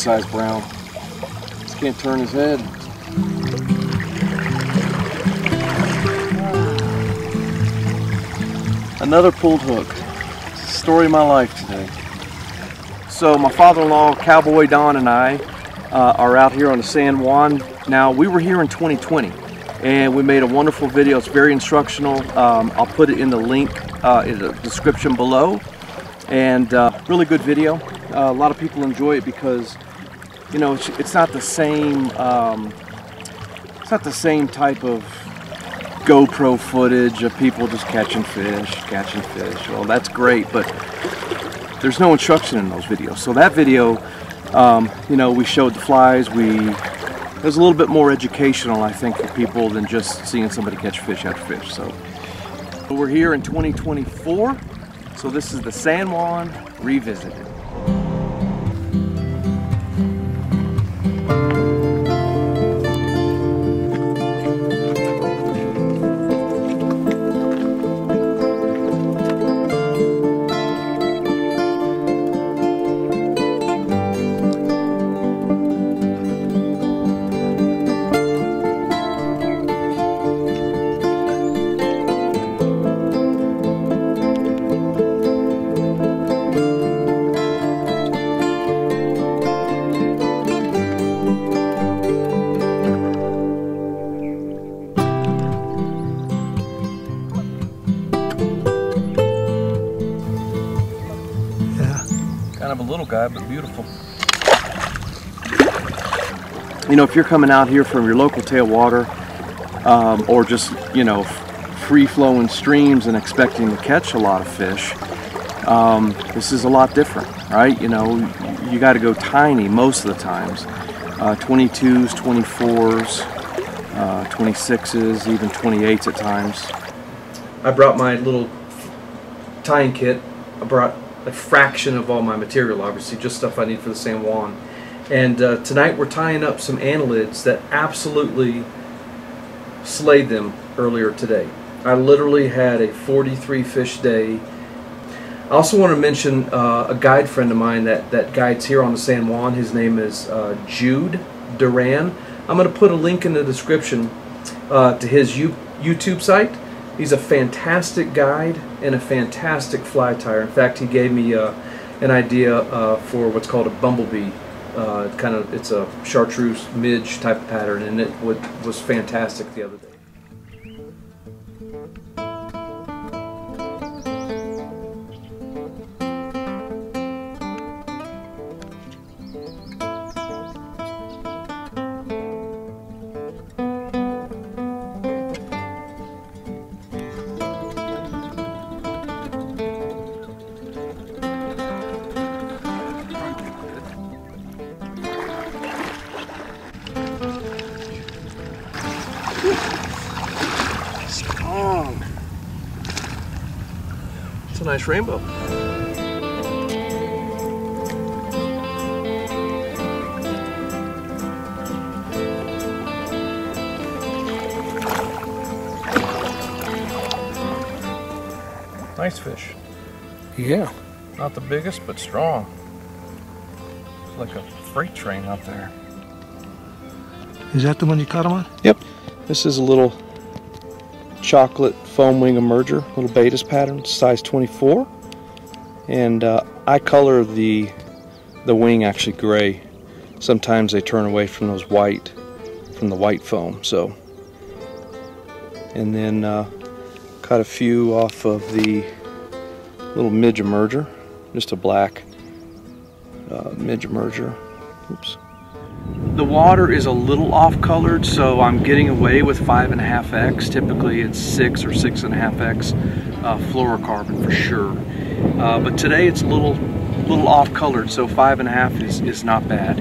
size brown. Just can't turn his head. Another pulled hook. It's the story of my life today. So my father-in-law, Cowboy Don, and I are out here on the San Juan. Now, we were here in 2020 and we made a wonderful video. It's very instructional. I'll put it in the link in the description below. And really good video. A lot of people enjoy it because, you know, it's not the same. It's not the same type of GoPro footage of people just catching fish. Well, that's great, but there's no instruction in those videos. So that video, you know, we showed the flies. It was a little bit more educational, I think, for people than just seeing somebody catch fish after fish. So we're here in 2024. So this is the San Juan Revisited. Kind of a little guy, but beautiful. You know, if you're coming out here from your local tailwater, or just, you know, free-flowing streams and expecting to catch a lot of fish, this is a lot different, right? You know, you got to go tiny most of the times. 22s, 24s, 26s, even 28s at times. I brought my little tying kit. I brought a fraction of all my material, obviously, just stuff I need for the San Juan. And tonight we're tying up some annelids that absolutely slayed them earlier today. I literally had a 43 fish day. I also want to mention a guide friend of mine that guides here on the San Juan. His name is Jude Duran. I'm going to put a link in the description to his YouTube site. He's a fantastic guide and a fantastic fly tyer. In fact, he gave me an idea for what's called a bumblebee. It's a chartreuse midge type of pattern, and it was fantastic the other day. Strong. It's a nice rainbow. Nice fish. Yeah. Not the biggest, but strong. It's like a freight train out there. Is that the one you caught him on? Yep. This is a little chocolate foam wing emerger, little Betas pattern, size 24. And I color the wing actually gray. Sometimes they turn away from those white, from the white foam. So, and then cut a few off of the little midge emerger, just a black midge emerger. Oops. The water is a little off-colored, so I'm getting away with 5.5x. Typically it's 6 or 6.5x fluorocarbon for sure. But today it's a little off-colored, so 5.5 is not bad.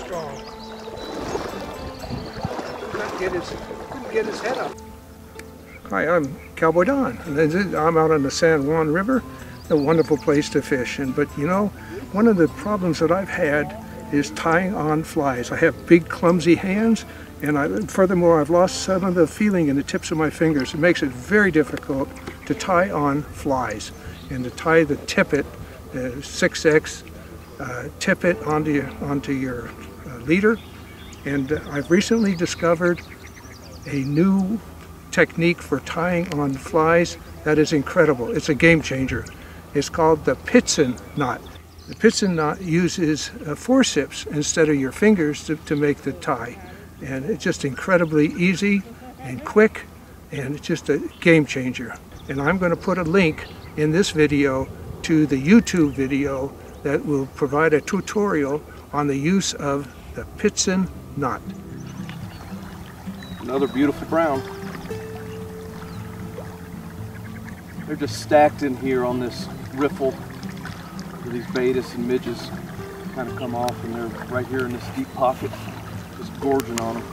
strong. Couldn't get his head up. Hi, I'm Cowboy Don. I'm out on the San Juan River. A wonderful place to fish. But you know, one of the problems that I've had is tying on flies. I have big, clumsy hands, and furthermore, I've lost some of the feeling in the tips of my fingers. It makes it very difficult to tie on flies and to tie the tippet, the 6X tippet onto your leader. And I've recently discovered a new technique for tying on flies that is incredible. It's a game changer. It's called the Pitzen Knot. The Pitzen Knot uses forceps instead of your fingers to make the tie. And it's just incredibly easy and quick, and it's just a game changer. And I'm going to put a link in this video to the YouTube video that will provide a tutorial on the use of the Pitzen Knot. Another beautiful brown. They're just stacked in here on this riffle where these betas and midges kind of come off, and they're right here in this deep pocket, just gorging on them.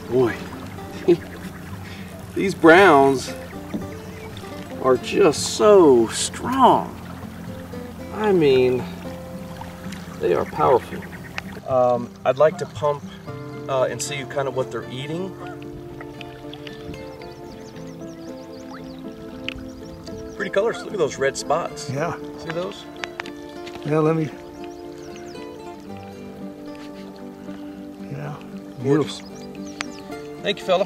Boy, these browns are just so strong. I mean, they are powerful. I'd like to pump and see kind of what they're eating. Pretty colors. Look at those red spots. Yeah. See those? Yeah, let me. Yeah. Gorgeous. Thank you, fella.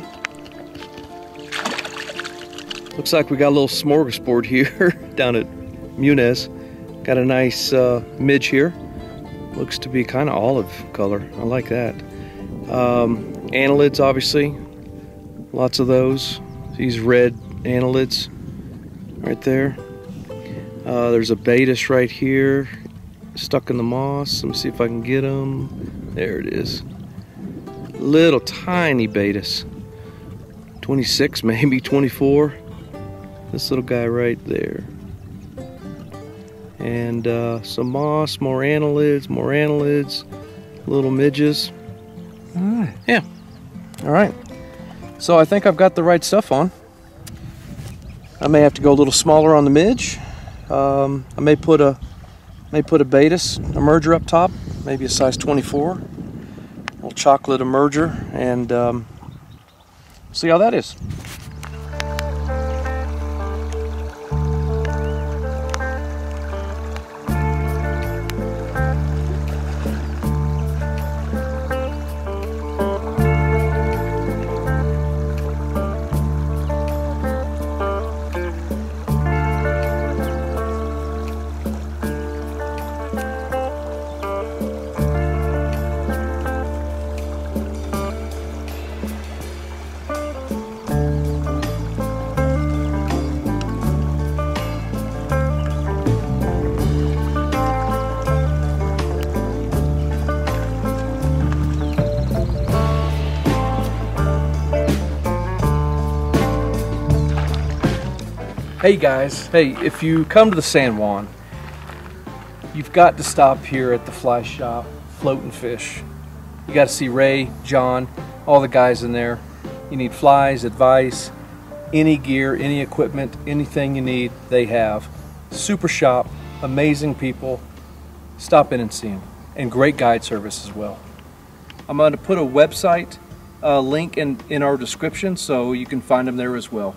Looks like we got a little smorgasbord here down at Muniz. Got a nice midge here. Looks to be kind of olive color. I like that. Annelids, obviously. Lots of those. These red annelids right there. There's a Baetis right here, stuck in the moss. Let me see if I can get them. There it is. Little tiny Baetis. 26, maybe 24. This little guy right there. And some moss, more annelids, little midges. All right. Yeah. All right. So I think I've got the right stuff on. I may have to go a little smaller on the midge. I may put a Baetis emerger up top, maybe a size 24. Little chocolate emerger, and see how that is. Hey guys, hey, if you come to the San Juan, you've got to stop here at the fly shop, Float and Fish. You got to see Ray, John, all the guys in there. You need flies, advice, any gear, any equipment, anything you need, they have. Super shop, amazing people. Stop in and see them. And great guide service as well. I'm going to put a website link in our description so you can find them there as well.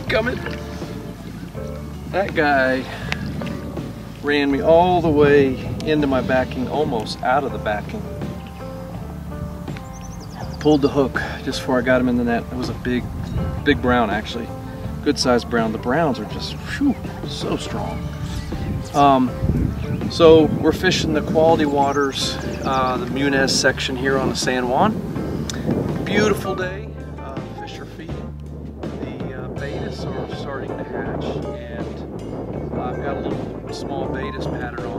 Coming. That guy ran me all the way into my backing, almost out of the backing. pulled the hook just before I got him in the net. It was a big brown, actually. Good sized brown. The browns are just, whew, so strong. So we're fishing the quality waters, the Muniz section here on the San Juan. Beautiful day. Fish are feeding. The betas are starting to hatch, and I've got a little small betas pattern on.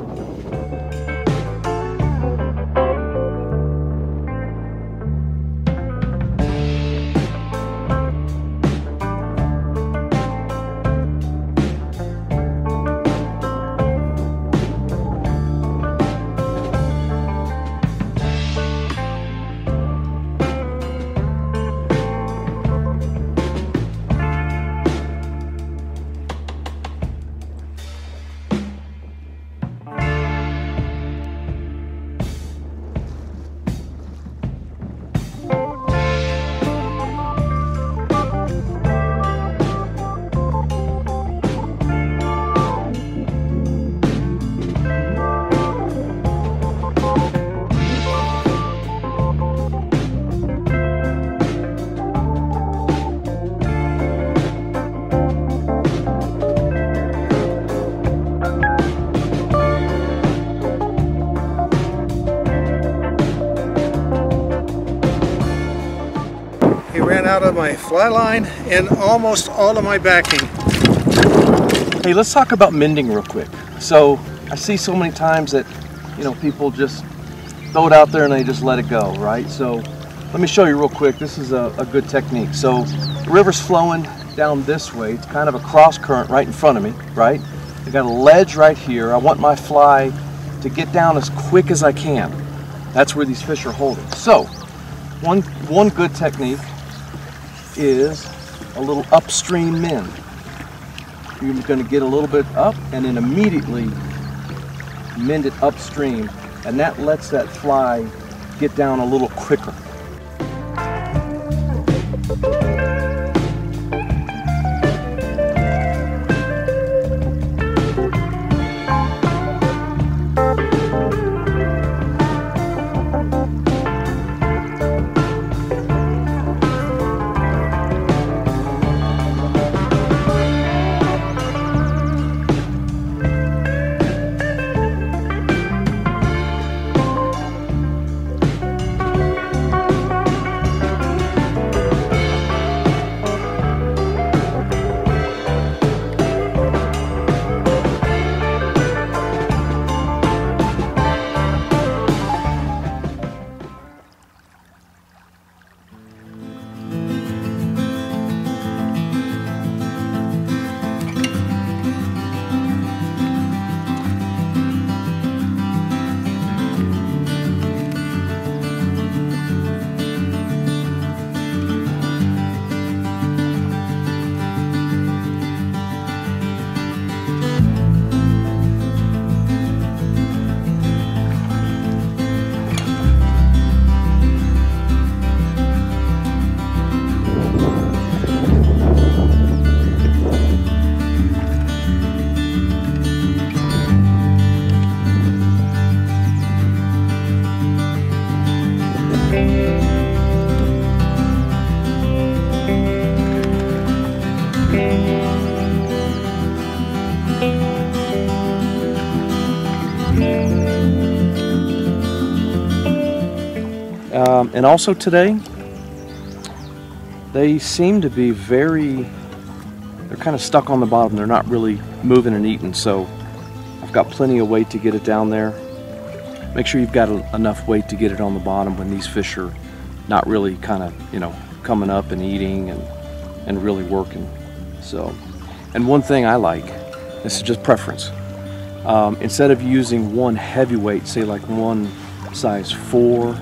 Out of my fly line and almost all of my backing. Hey, let's talk about mending real quick. So I see so many times that, you know, people just throw it out there and they just let it go, right? So let me show you real quick. This is a good technique. So the river's flowing down this way. It's kind of a cross current right in front of me, right? I got a ledge right here. I want my fly to get down as quick as I can. That's where these fish are holding. So one good technique is a little upstream mend. You're going to get a little bit up and then immediately mend it upstream, and that lets that fly get down a little quicker. And also today, they seem to be they're kind of stuck on the bottom. They're not really moving and eating, so I've got plenty of weight to get it down there. Make sure you've got enough weight to get it on the bottom when these fish are not really kind of, you know, coming up and eating and really working. So, and one thing I like, this is just preference, instead of using one heavy weight, say like one size 4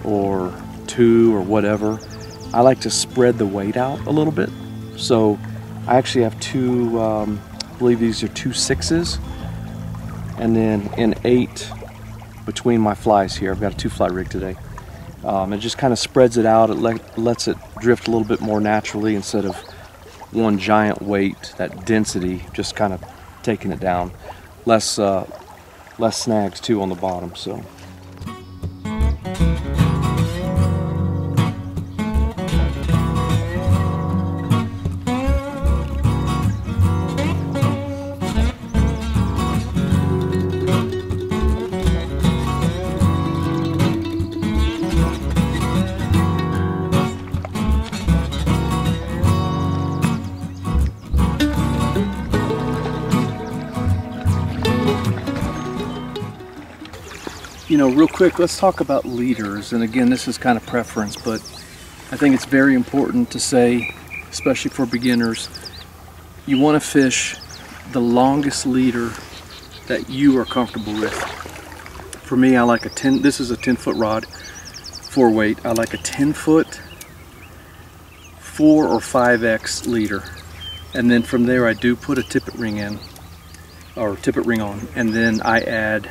or 2 or whatever, I like to spread the weight out a little bit. So I actually have two, I believe these are 2 6s, and then an 8 between my flies here. I've got a 2-fly rig today. It just kind of spreads it out. It lets it drift a little bit more naturally instead of one giant weight, that density just kind of taking it down. Less snags too on the bottom. So. You know, real quick, let's talk about leaders. And again, this is kind of preference, but I think it's very important to say, especially for beginners, you want to fish the longest leader that you are comfortable with. For me, I like a 10, this is a 10-foot rod, 4-weight. I like a 10-foot 4 or 5X leader. And then from there I do put a tippet ring in, or tippet ring on, and then I add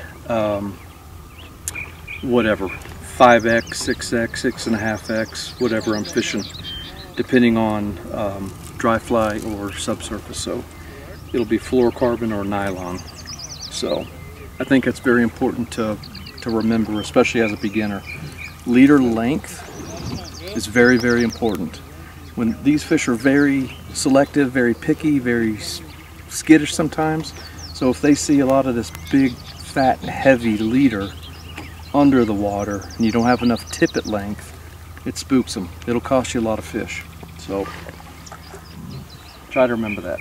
whatever, 5X, 6X, 6.5X, whatever I'm fishing, depending on dry fly or subsurface. So it'll be fluorocarbon or nylon. So I think that's very important to remember, especially as a beginner. Leader length is very, very important. When these fish are very selective, very picky, very skittish sometimes. So if they see a lot of this big, fat, heavy leader under the water and you don't have enough tippet length, it spooks them. It'll cost you a lot of fish. So try to remember that.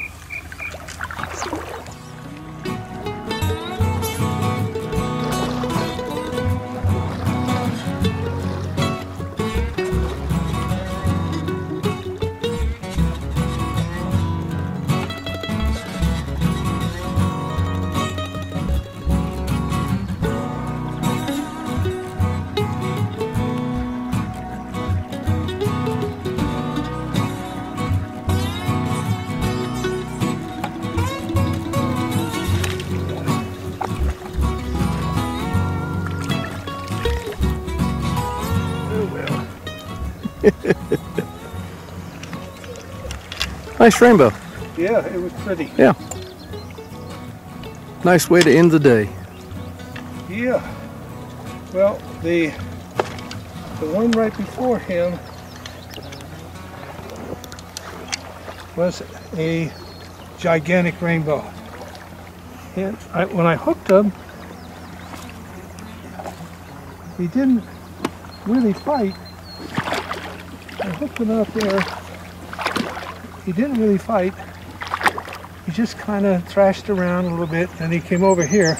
Nice rainbow. Yeah, it was pretty. Yeah. Nice way to end the day. Yeah. Well, the one right before him was a gigantic rainbow. And when I hooked him, he didn't really fight. I hooked him up there. He didn't really fight. He just kind of thrashed around a little bit, and he came over here.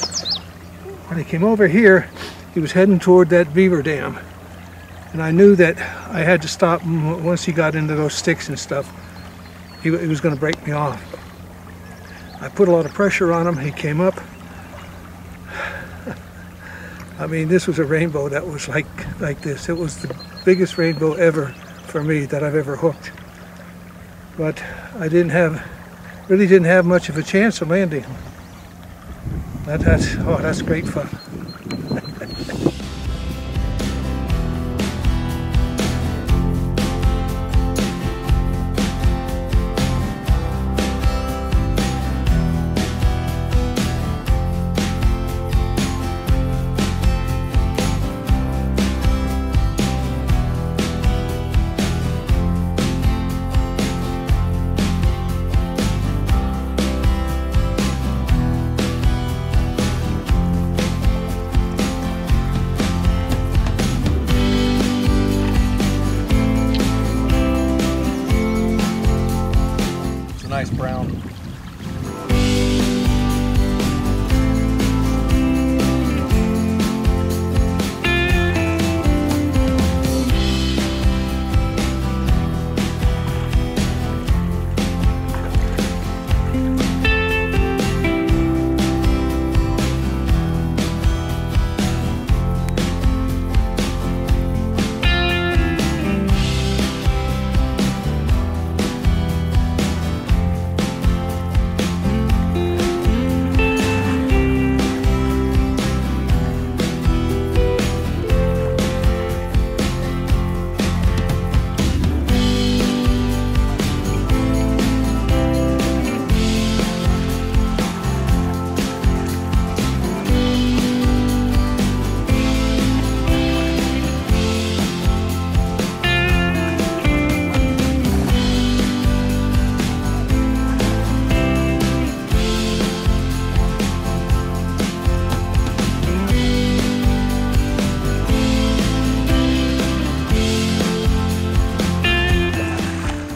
When he came over here, he was heading toward that beaver dam. And I knew that I had to stop him once he got into those sticks and stuff. He was going to break me off. I put a lot of pressure on him. He came up. I mean, this was a rainbow that was like this. It was the biggest rainbow ever for me that I've ever hooked. But I really didn't have much of a chance of landing. That's great fun. Nice brown.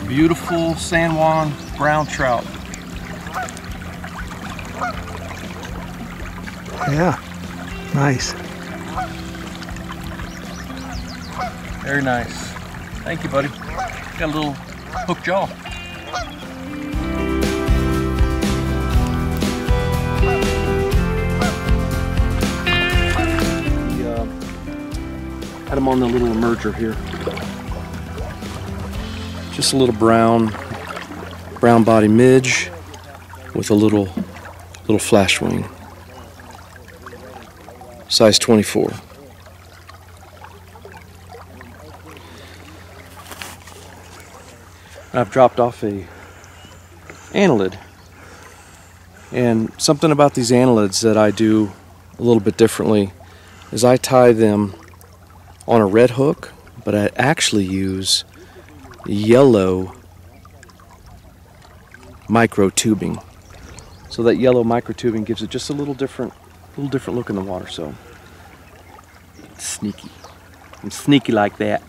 Beautiful San Juan brown trout. Yeah, nice. Very nice. Thank you, buddy. Got a little hook jaw. Had him on the little emerger here. Just a little brown body midge with a little flash wing. Size 24. I've dropped off a annelid, and something about these annelids that I do a little bit differently is I tie them on a red hook, but I actually use yellow micro tubing. So that yellow micro tubing gives it just a little different look in the water. So it's sneaky. I'm sneaky like that.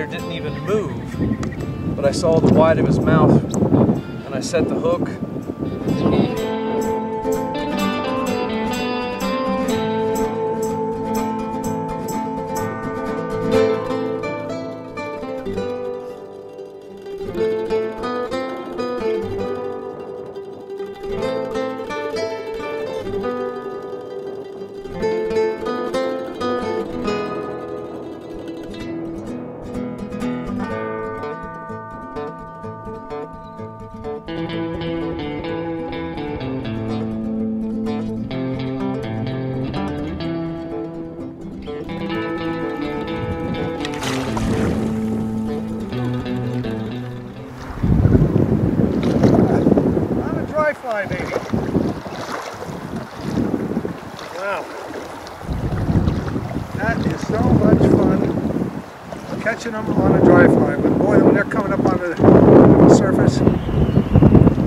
Didn't even move, but I saw the white of his mouth and I set the hook. Fly, baby. Wow. That is so much fun catching them on a dry fly. But boy, when they're coming up on the surface,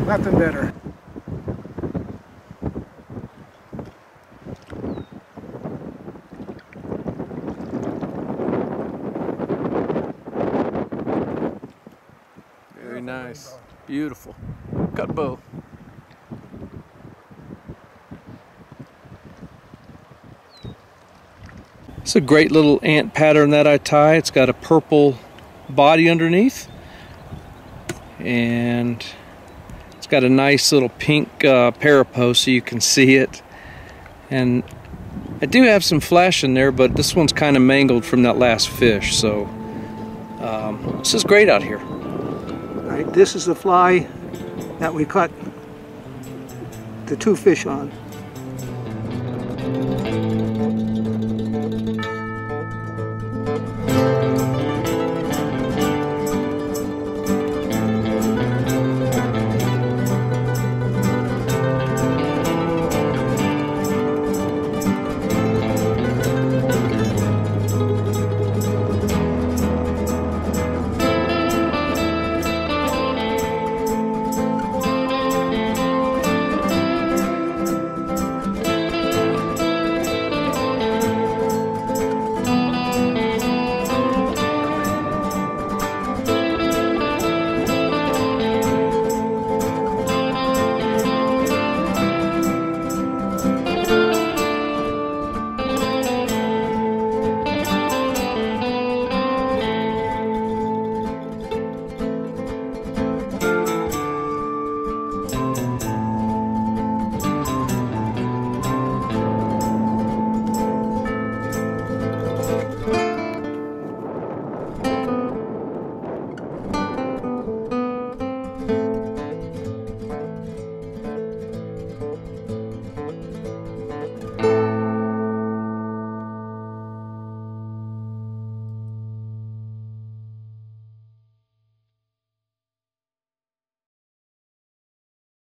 nothing better. Very nice. Beautiful. Cut bow. It's a great little ant pattern that I tie. It's got a purple body underneath, and it's got a nice little pink parapost so you can see it. And I do have some flash in there, but this one's kind of mangled from that last fish. So this is great out here. All right, this is the fly that we caught the 2 fish on.